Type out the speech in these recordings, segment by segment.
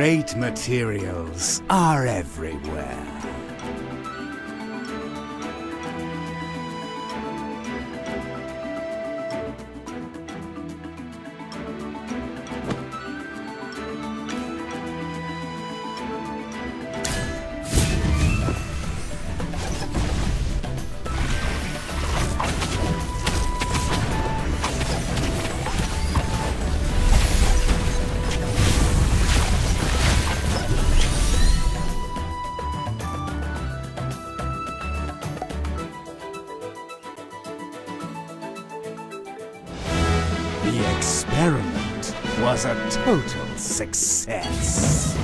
Great materials are everywhere. The experiment was a total success.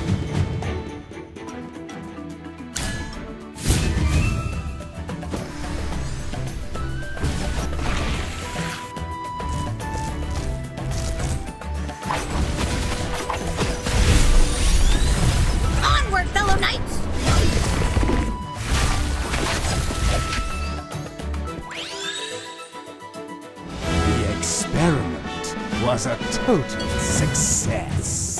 Onward, fellow knights! The experiment was a total success.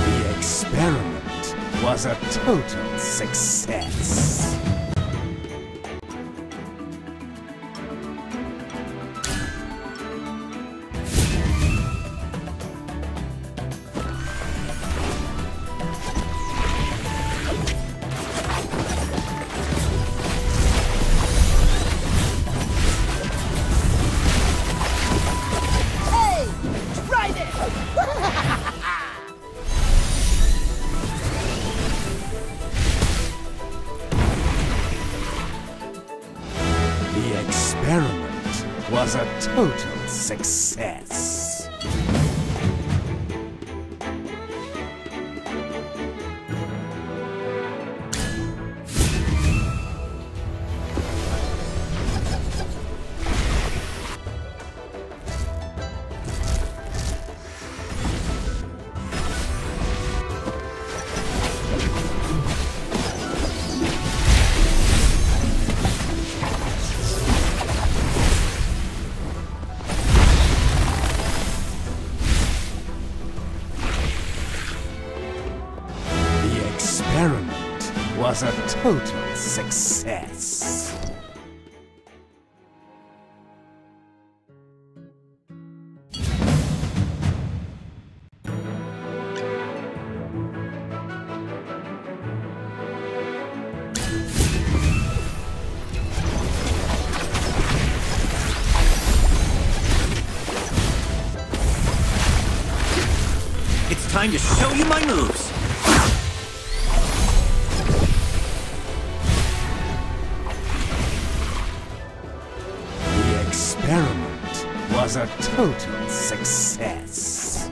The experiment was a total success. The experiment was a total success. The experiment was a total success. It's time to show you my moves! The experiment was a total success.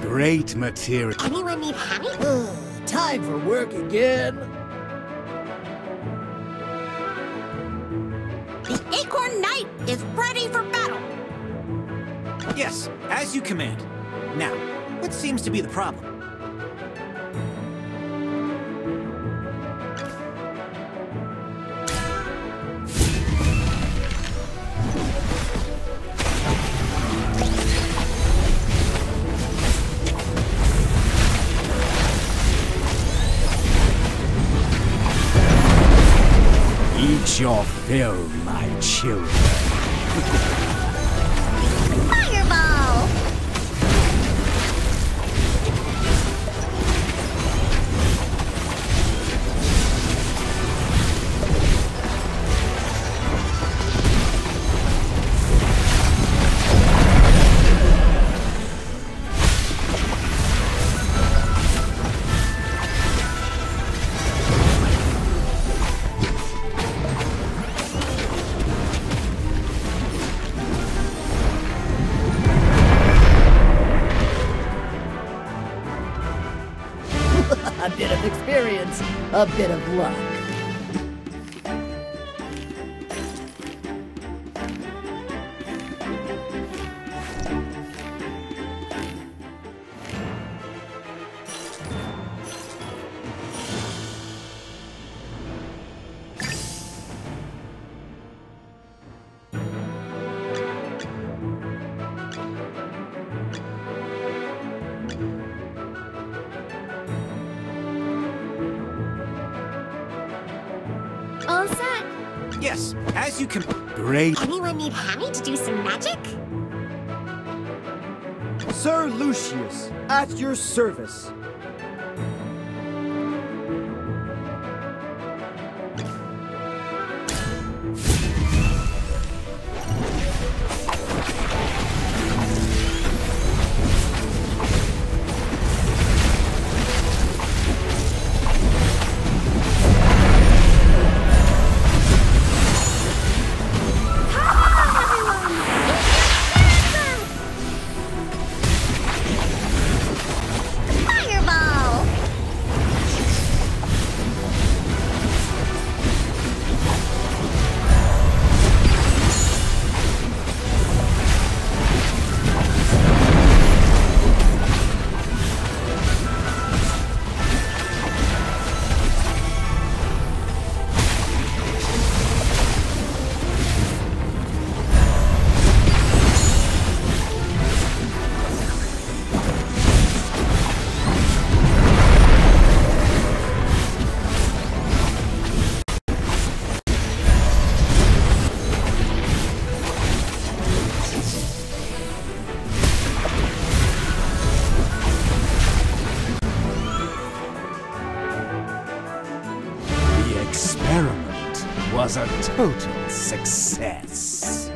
Great material. Anyone need honey? Time for work again. The Acorn Knight is ready for battle. Yes, as you command. Now, what seems to be the problem? fulfill my children. Fireball! A bit of experience, a bit of luck. All set. Yes, as you can. Great. Anyone need Hammy to do some magic? Sir Lucius, at your service. Fireball! The experiment was a total success.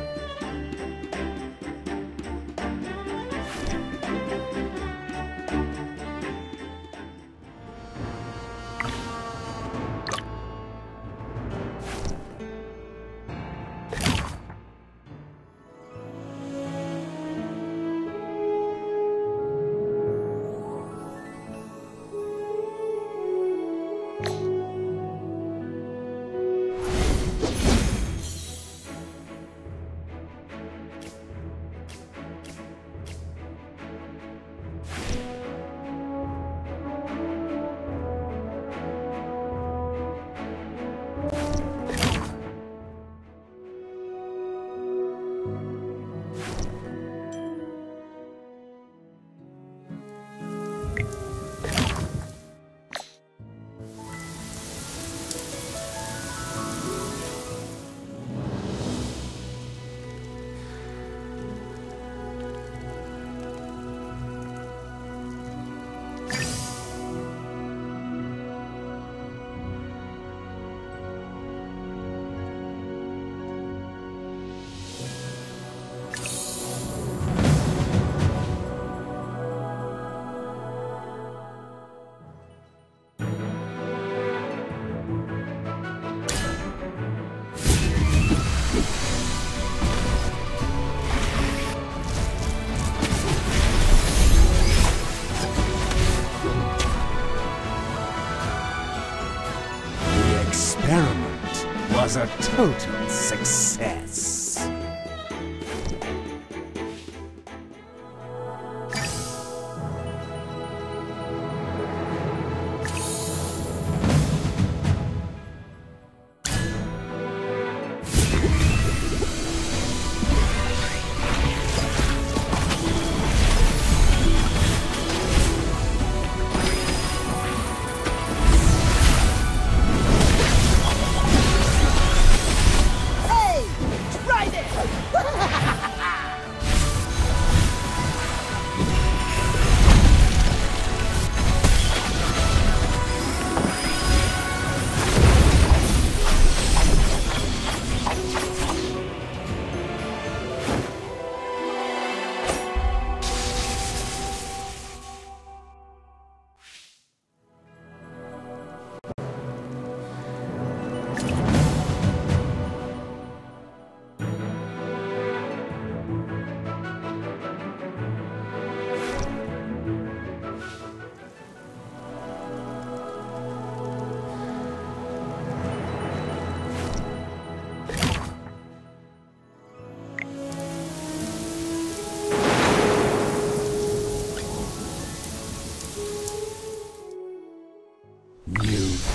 The experiment was a total success.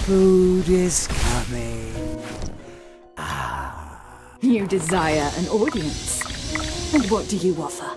food is coming. You desire an audience. And what do you offer?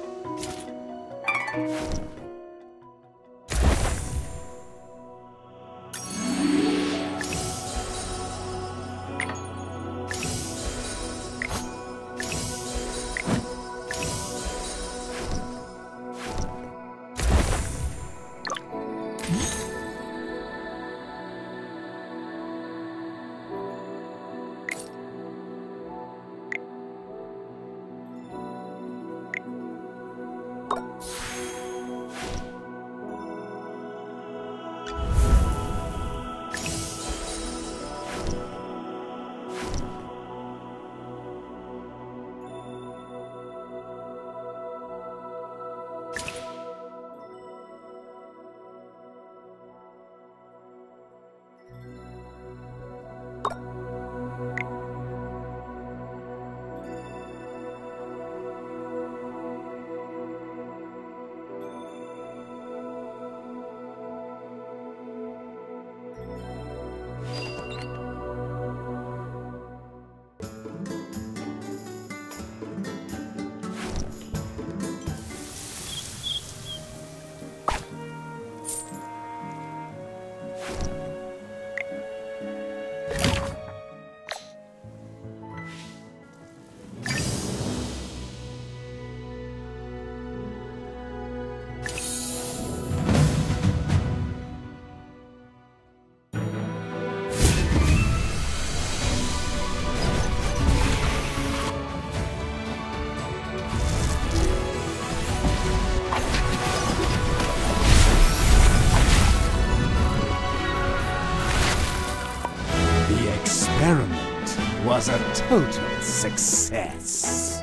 Experiment was a total success.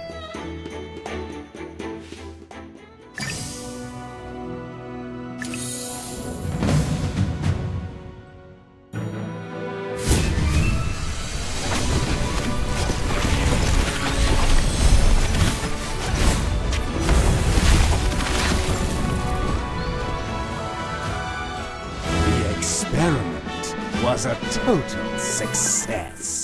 The experiment was a total success.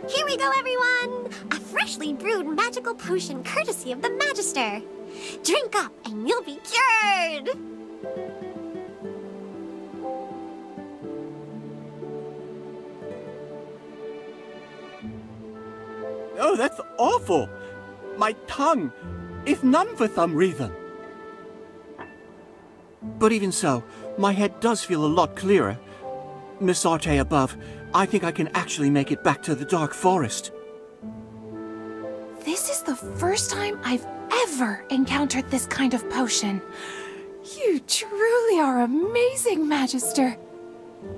Here we go, everyone! A freshly brewed magical potion courtesy of the Magister. Drink up and you'll be cured! Oh, that's awful! My tongue is numb for some reason. But even so, my head does feel a lot clearer. Miss Arte above, I think I can actually make it back to the Dark Forest. This is the first time I've ever encountered this kind of potion. You truly are amazing, Magister.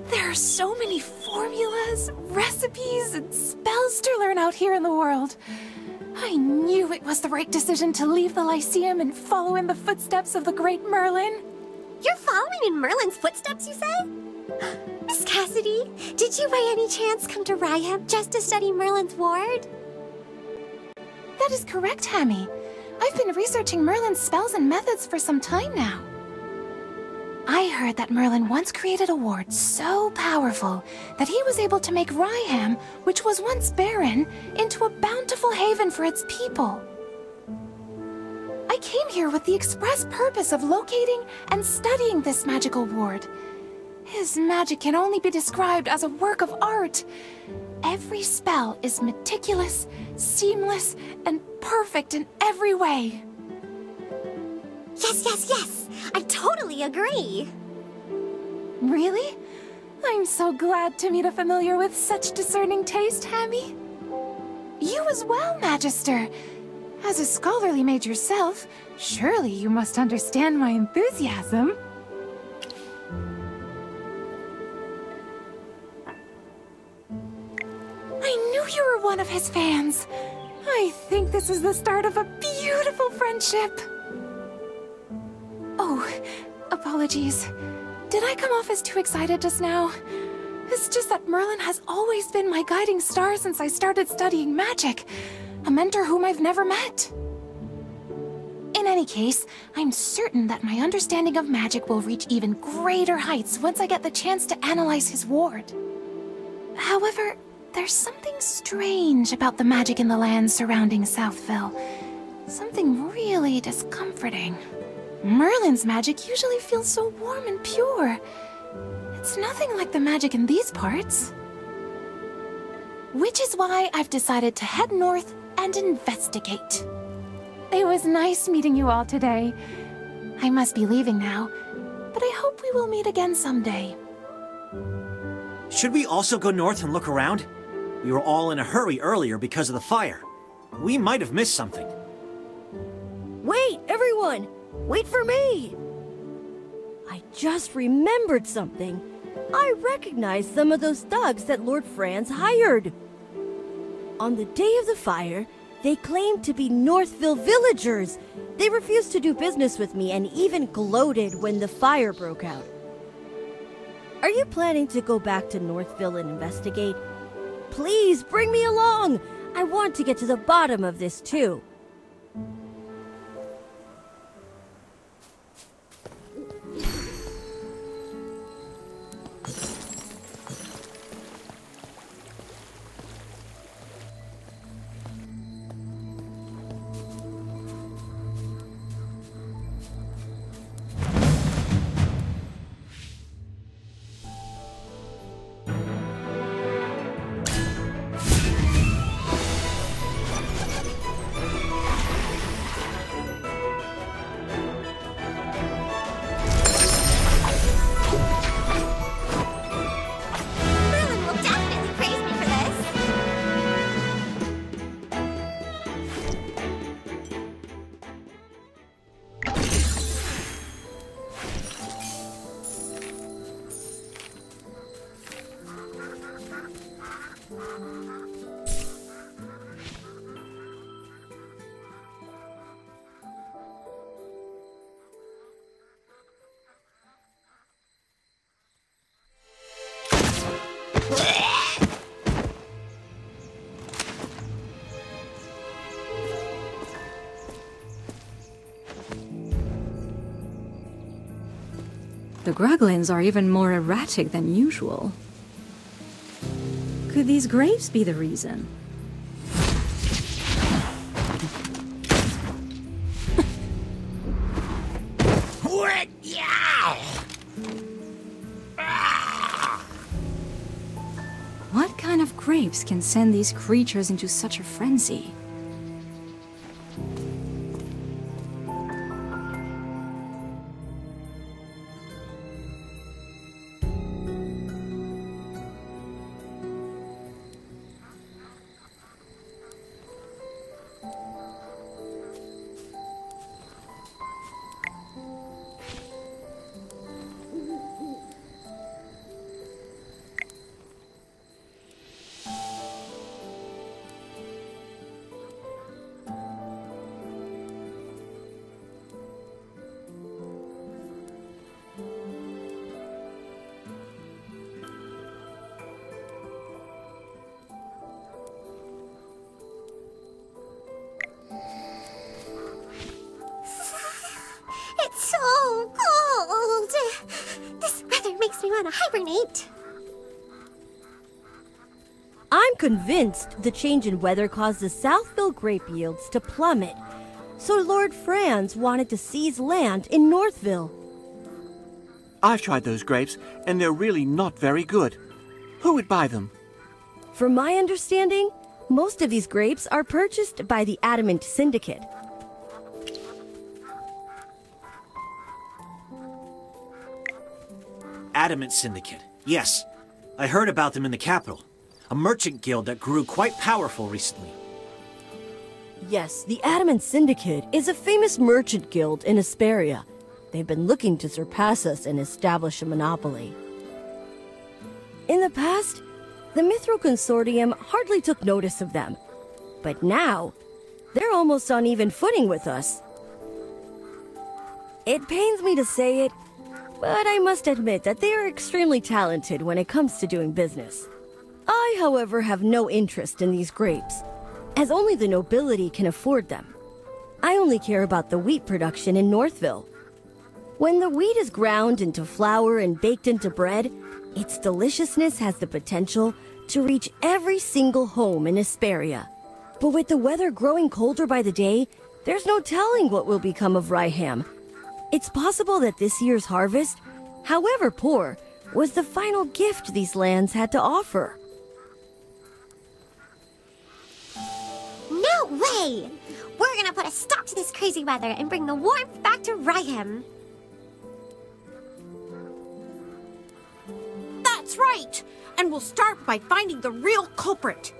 There are so many formulas, recipes, and spells to learn out here in the world. I knew it was the right decision to leave the Lyceum and follow in the footsteps of the great Merlin. You're following in Merlin's footsteps, you say? Miss Cassidy, did you by any chance come to Ryham just to study Merlin's ward? That is correct, Hammy. I've been researching Merlin's spells and methods for some time now. I heard that Merlin once created a ward so powerful that he was able to make Ryham, which was once barren, into a bountiful haven for its people. I came here with the express purpose of locating and studying this magical ward. His magic can only be described as a work of art. Every spell is meticulous, seamless, and perfect in every way. Yes, yes, yes! I totally agree! Really? I'm so glad to meet a familiar with such discerning taste, Hammy. You as well, Magister. As a scholarly mage yourself, surely you must understand my enthusiasm. I knew you were one of his fans. I think this is the start of a beautiful friendship. Oh, apologies. Did I come off as too excited just now? It's just that Merlin has always been my guiding star since I started studying magic. A mentor whom I've never met. In any case, I'm certain that my understanding of magic will reach even greater heights once I get the chance to analyze his ward. However, there's something strange about the magic in the lands surrounding Southville. Something really discomforting. Merlin's magic usually feels so warm and pure. It's nothing like the magic in these parts. Which is why I've decided to head north and investigate. It was nice meeting you all today. I must be leaving now, but I hope we will meet again someday. Should we also go north and look around? We were all in a hurry earlier because of the fire. We might have missed something. Wait, everyone! Wait for me! I just remembered something. I recognize some of those thugs that Lord Franz hired. On the day of the fire, they claimed to be Northville villagers. They refused to do business with me and even gloated when the fire broke out. Are you planning to go back to Northville and investigate? Please bring me along! I want to get to the bottom of this too. Merlin will definitely praise me for this! The Gruglins are even more erratic than usual. Could these grapes be the reason? What kind of grapes can send these creatures into such a frenzy? wanna hibernate. I'm convinced the change in weather caused the Southville grape yields to plummet, so Lord Franz wanted to seize land in Northville. I've tried those grapes, and they're really not very good. Who would buy them? From my understanding, most of these grapes are purchased by the Adamant Syndicate. Adamant Syndicate. Yes, I heard about them in the capital. A merchant guild that grew quite powerful recently. Yes, the Adamant Syndicate is a famous merchant guild in Asperia. They've been looking to surpass us and establish a monopoly. In the past, the Mithril Consortium hardly took notice of them. But now, they're almost on even footing with us. It pains me to say it, but I must admit that they are extremely talented when it comes to doing business. I, however, have no interest in these grapes, as only the nobility can afford them. I only care about the wheat production in Northville. When the wheat is ground into flour and baked into bread, its deliciousness has the potential to reach every single home in Asperia. But with the weather growing colder by the day, there's no telling what will become of Ryham. It's possible that this year's harvest, however poor, was the final gift these lands had to offer. No way! We're gonna put a stop to this crazy weather and bring the warmth back to Ryham. That's right! And we'll start by finding the real culprit.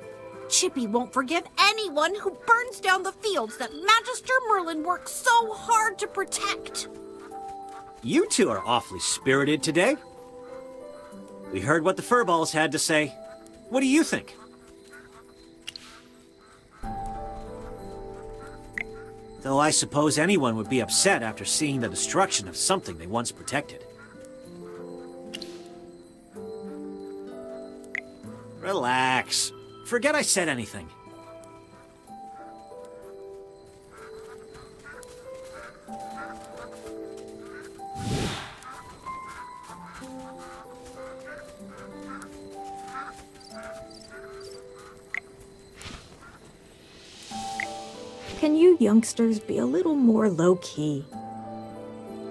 Chippy won't forgive anyone who burns down the fields that Magister Merlin worked so hard to protect. You two are awfully spirited today. We heard what the Furballs had to say. What do you think? Though I suppose anyone would be upset after seeing the destruction of something they once protected. Relax. Forget I said anything. Can you youngsters be a little more low-key?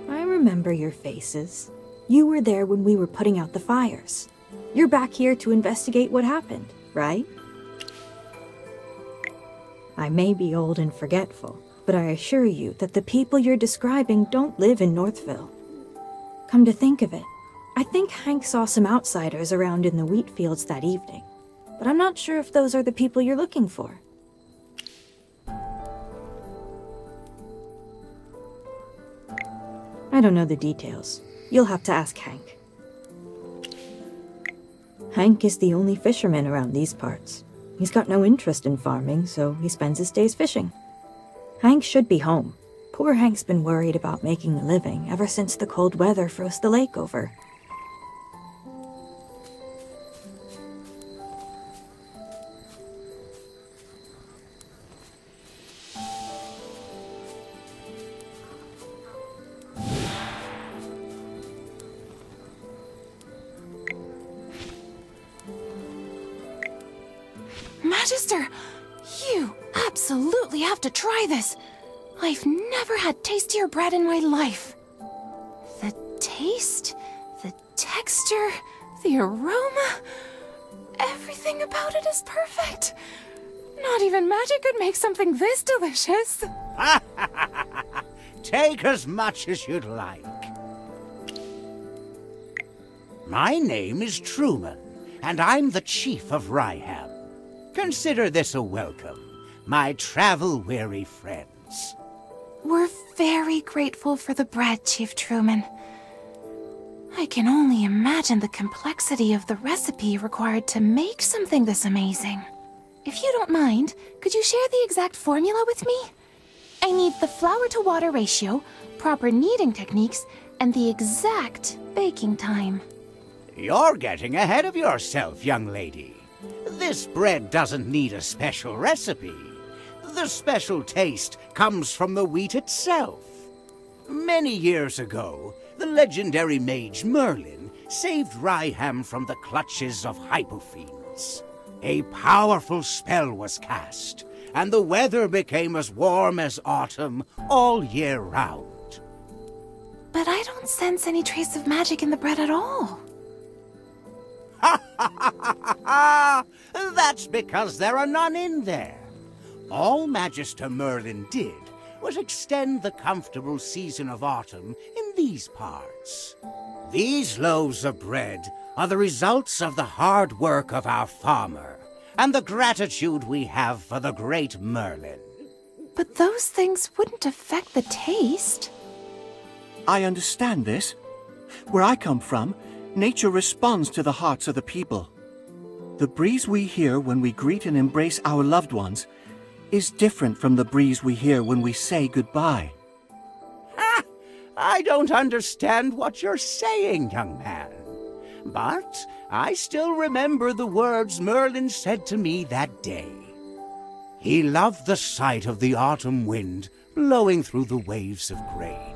I remember your faces. You were there when we were putting out the fires. You're back here to investigate what happened, right? I may be old and forgetful, but I assure you that the people you're describing don't live in Northville. Come to think of it, I think Hank saw some outsiders around in the wheat fields that evening, but I'm not sure if those are the people you're looking for. I don't know the details. You'll have to ask Hank. Hank is the only fisherman around these parts. He's got no interest in farming, so he spends his days fishing. Hank should be home. Poor Hank's been worried about making a living ever since the cold weather froze the lake over. Magister, you absolutely have to try this. I've never had tastier bread in my life. The taste, the texture, the aroma, everything about it is perfect. Not even magic could make something this delicious. Take as much as you'd like. My name is Truman, and I'm the chief of Ryham. Consider this a welcome, my travel-weary friends. We're very grateful for the bread, Chief Truman. I can only imagine the complexity of the recipe required to make something this amazing. If you don't mind, could you share the exact formula with me? I need the flour-to-water ratio, proper kneading techniques, and the exact baking time. You're getting ahead of yourself, young lady. This bread doesn't need a special recipe. The special taste comes from the wheat itself. Many years ago, the legendary mage Merlin saved Ryham from the clutches of hypofiends. A powerful spell was cast, and the weather became as warm as autumn all year round. But I don't sense any trace of magic in the bread at all. Ha ha ha ha ha! That's because there are none in there. All Magister Merlin did was extend the comfortable season of autumn in these parts. These loaves of bread are the results of the hard work of our farmer and the gratitude we have for the great Merlin. But those things wouldn't affect the taste. I understand this. Where I come from, nature responds to the hearts of the people. The breeze we hear when we greet and embrace our loved ones is different from the breeze we hear when we say goodbye. Ha! I don't understand what you're saying, young man. But I still remember the words Merlin said to me that day. He loved the sight of the autumn wind blowing through the waves of grain.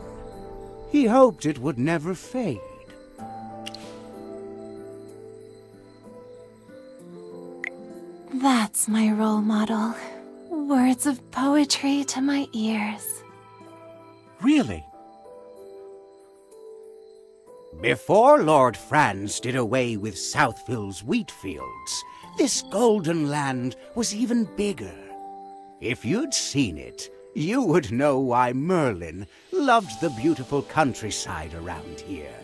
He hoped it would never fade. That's my role model. Words of poetry to my ears. Really? Before Lord Franz did away with Southville's wheat fields, this golden land was even bigger. If you'd seen it, you would know why Merlin loved the beautiful countryside around here.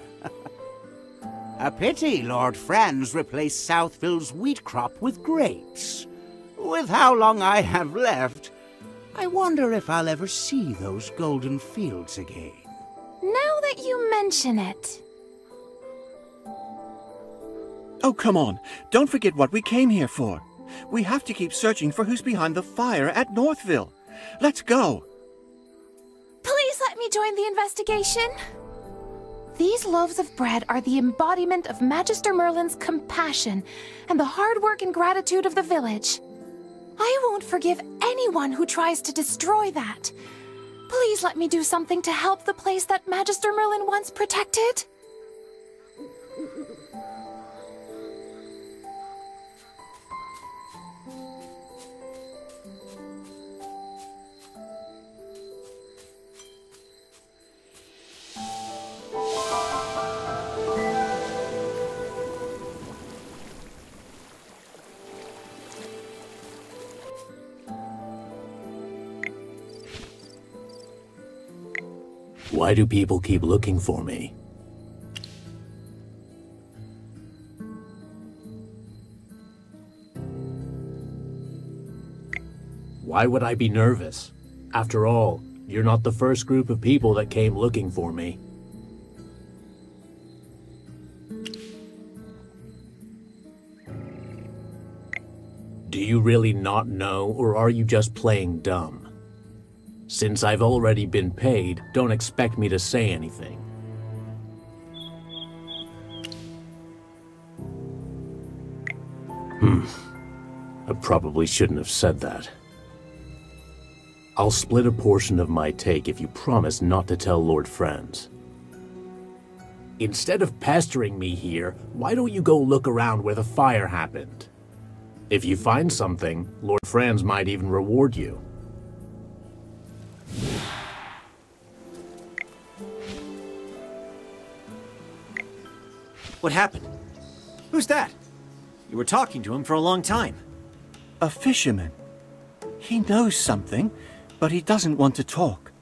A pity Lord Franz replaced Southville's wheat crop with grapes. With how long I have left, I wonder if I'll ever see those golden fields again. Now that you mention it. Oh, come on. Don't forget what we came here for. We have to keep searching for who's behind the fire at Northville. Let's go. Please let me join the investigation. These loaves of bread are the embodiment of Magister Merlin's compassion and the hard work and gratitude of the village. I won't forgive anyone who tries to destroy that. Please let me do something to help the place that Magister Merlin once protected. Why do people keep looking for me? Why would I be nervous? After all, you're not the first group of people that came looking for me. Do you really not know, or are you just playing dumb? Since I've already been paid, don't expect me to say anything. I probably shouldn't have said that. I'll split a portion of my take if you promise not to tell Lord Franz. Instead of pestering me here, why don't you go look around where the fire happened? If you find something, Lord Franz might even reward you. What happened? Who's that? You were talking to him for a long time. A fisherman. He knows something, but he doesn't want to talk.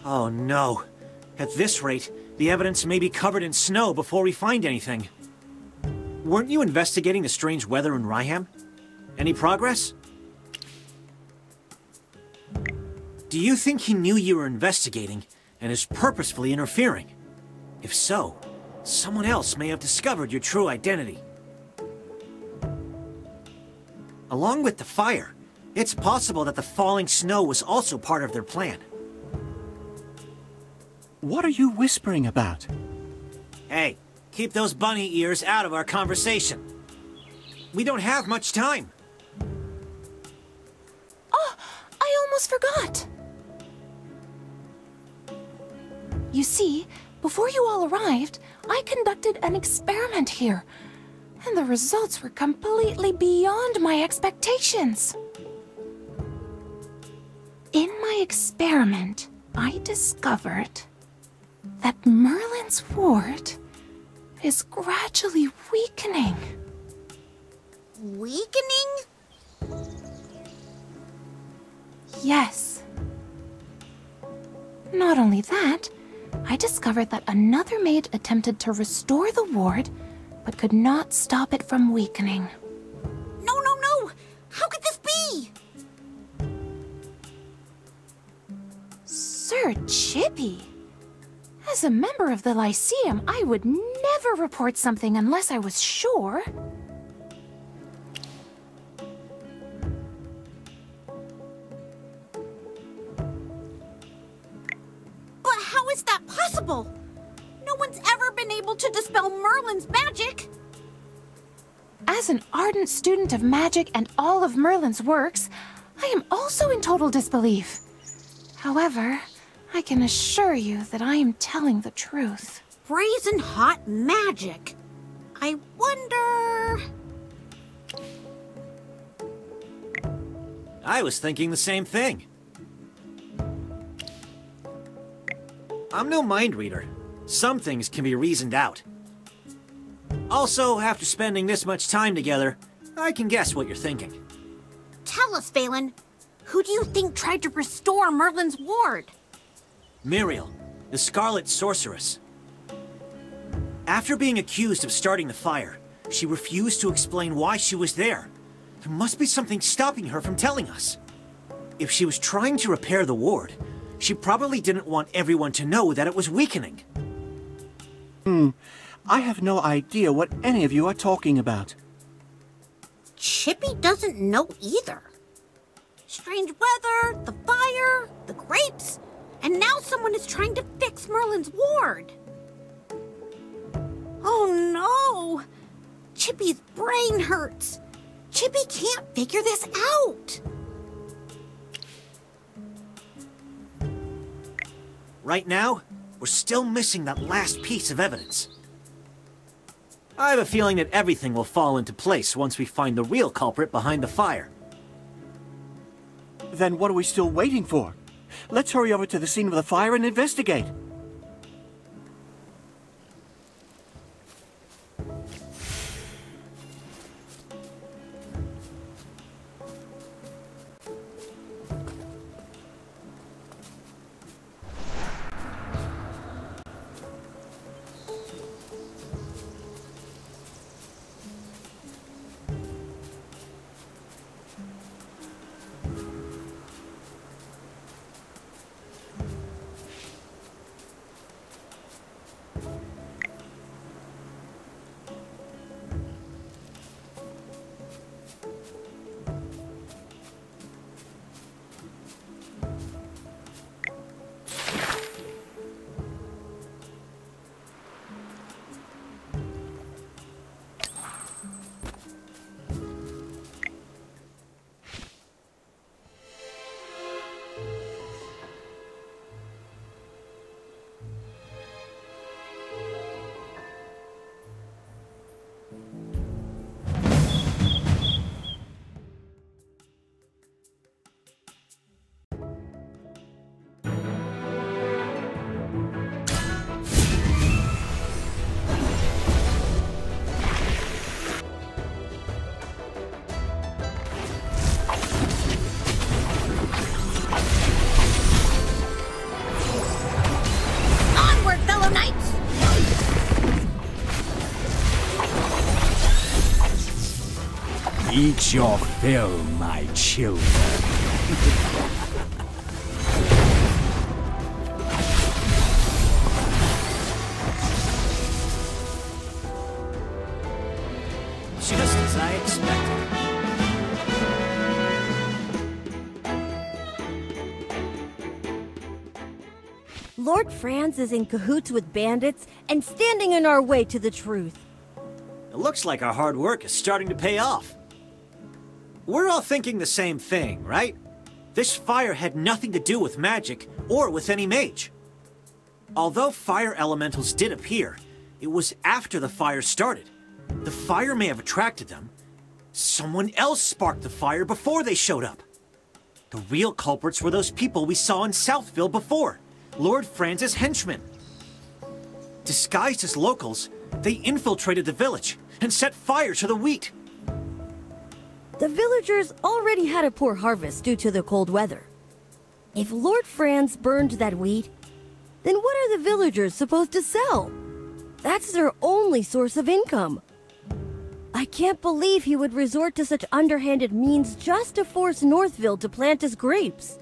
Oh no. At this rate, the evidence may be covered in snow before we find anything. Weren't you investigating the strange weather in Ryham? Any progress? Do you think he knew you were investigating and is purposefully interfering? If so, someone else may have discovered your true identity. Along with the fire, it's possible that the falling snow was also part of their plan. What are you whispering about? Hey, keep those bunny ears out of our conversation. We don't have much time. Oh, I almost forgot. You see, Before you all arrived, I conducted an experiment here, and the results were completely beyond my expectations. In my experiment, I discovered that Merlin's ward is gradually weakening. Weakening? Yes. Not only that, I discovered that another maid attempted to restore the ward, but could not stop it from weakening. No! How could this be? Sir Chippy, as a member of the Lyceum, I would never report something unless I was sure. But how is that possible? No one's ever been able to dispel Merlin's magic. As an ardent student of magic and all of Merlin's works, I am also in total disbelief. However, I can assure you that I am telling the truth. Brazen hot magic. I wonder... I was thinking the same thing. I'm no mind reader. Some things can be reasoned out. Also, after spending this much time together, I can guess what you're thinking. Tell us, Phelan. Who do you think tried to restore Merlin's ward? Muriel, the Scarlet Sorceress. After being accused of starting the fire, she refused to explain why she was there. There must be something stopping her from telling us. If she was trying to repair the ward, she probably didn't want everyone to know that it was weakening. I have no idea what any of you are talking about. Chippy doesn't know either. Strange weather, the fire, the grapes, and now someone is trying to fix Merlin's ward. Oh no! Chippy's brain hurts. Chippy can't figure this out. Right now, we're still missing that last piece of evidence. I have a feeling that everything will fall into place once we find the real culprit behind the fire. Then what are we still waiting for? Let's hurry over to the scene of the fire and investigate. Eat your fill, my children. Just as I expected. Lord Franz is in cahoots with bandits and standing in our way to the truth. It looks like our hard work is starting to pay off. We're all thinking the same thing, right? This fire had nothing to do with magic or with any mage. Although fire elementals did appear, it was after the fire started. The fire may have attracted them. Someone else sparked the fire before they showed up. The real culprits were those people we saw in Southville before, Lord Franz's henchmen. Disguised as locals, they infiltrated the village and set fire to the wheat. The villagers already had a poor harvest due to the cold weather. If Lord Franz burned that wheat, then what are the villagers supposed to sell? That's their only source of income. I can't believe he would resort to such underhanded means just to force Northville to plant his grapes.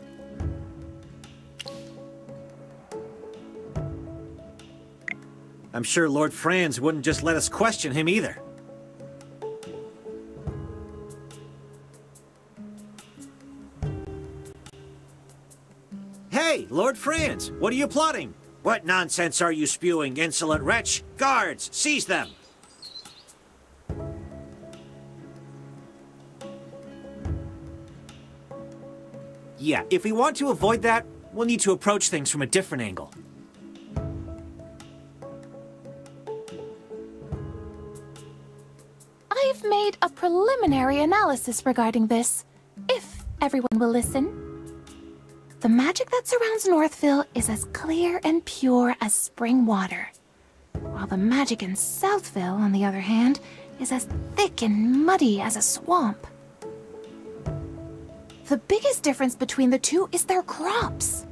I'm sure Lord Franz wouldn't just let us question him either. Hey, Lord Franz, what are you plotting? What nonsense are you spewing, insolent wretch? Guards, seize them! Yeah, if we want to avoid that, we'll need to approach things from a different angle. I've made a preliminary analysis regarding this, if everyone will listen. The magic that surrounds Northville is as clear and pure as spring water, while the magic in Southville, on the other hand, is as thick and muddy as a swamp. The biggest difference between the two is their crops.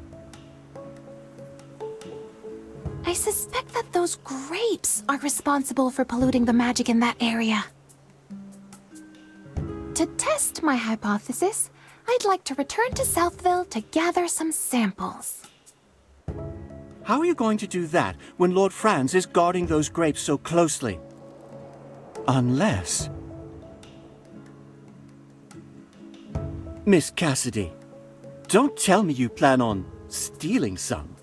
I suspect that those grapes are responsible for polluting the magic in that area. To test my hypothesis, I'd like to return to Southville to gather some samples. How are you going to do that when Lord Franz is guarding those grapes so closely? Unless... Miss Cassidy, don't tell me you plan on stealing some.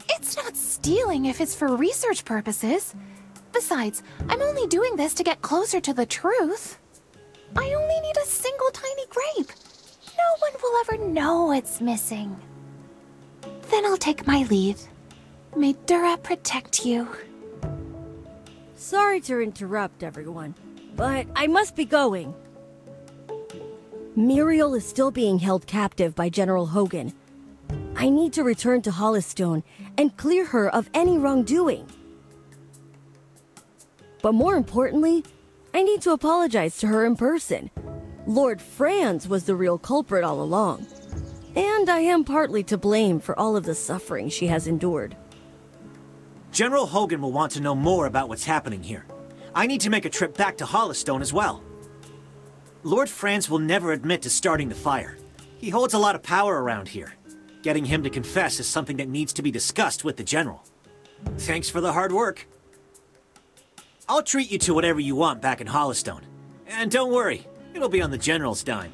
It's not stealing if it's for research purposes. Besides, I'm only doing this to get closer to the truth. I only need a single tiny grape. No one will ever know it's missing. Then I'll take my leave. May Dura protect you. Sorry to interrupt, everyone, but I must be going. Muriel is still being held captive by General Hogan. I need to return to Hollystone and clear her of any wrongdoing. But more importantly, I need to apologize to her in person. Lord Franz was the real culprit all along, and I am partly to blame for all of the suffering she has endured. General Hogan will want to know more about what's happening here. I need to make a trip back to Hollystone as well. Lord Franz will never admit to starting the fire. He holds a lot of power around here. Getting him to confess is something that needs to be discussed with the General. Thanks for the hard work. I'll treat you to whatever you want back in Hollystone. And don't worry, it'll be on the General's dime.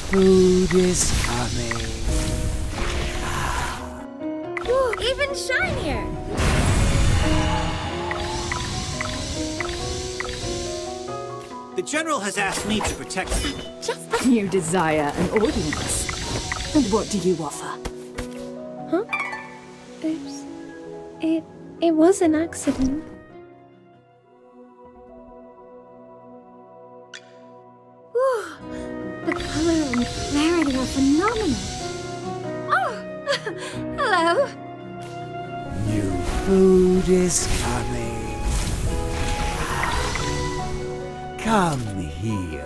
Food is coming. Ooh, even shinier! The General has asked me to protect you. Just that you desire an audience. And what do you offer? Huh? Oops. It was an accident. The color and clarity are phenomenal. Oh, hello. New food is coming. Come here.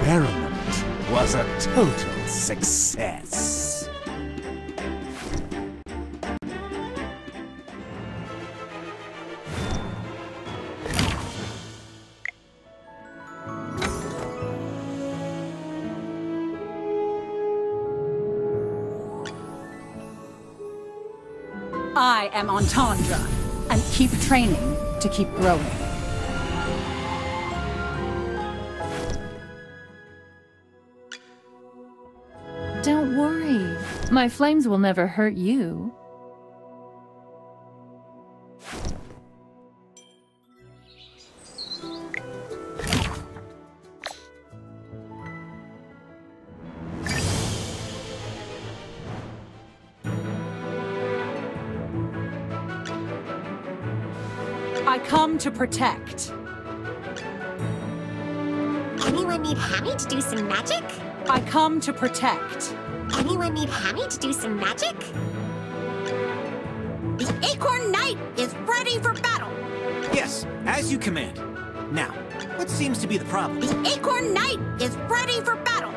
experiment was a total success. I am Entendre, and keep training to keep growing. Don't worry. My flames will never hurt you. I come to protect. Anyone need Hammy to do some magic? I come to protect. Anyone need Hammy to do some magic? The Acorn Knight is ready for battle! Yes, as you command. Now, what seems to be the problem? The Acorn Knight is ready for battle!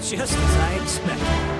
Just as I expected.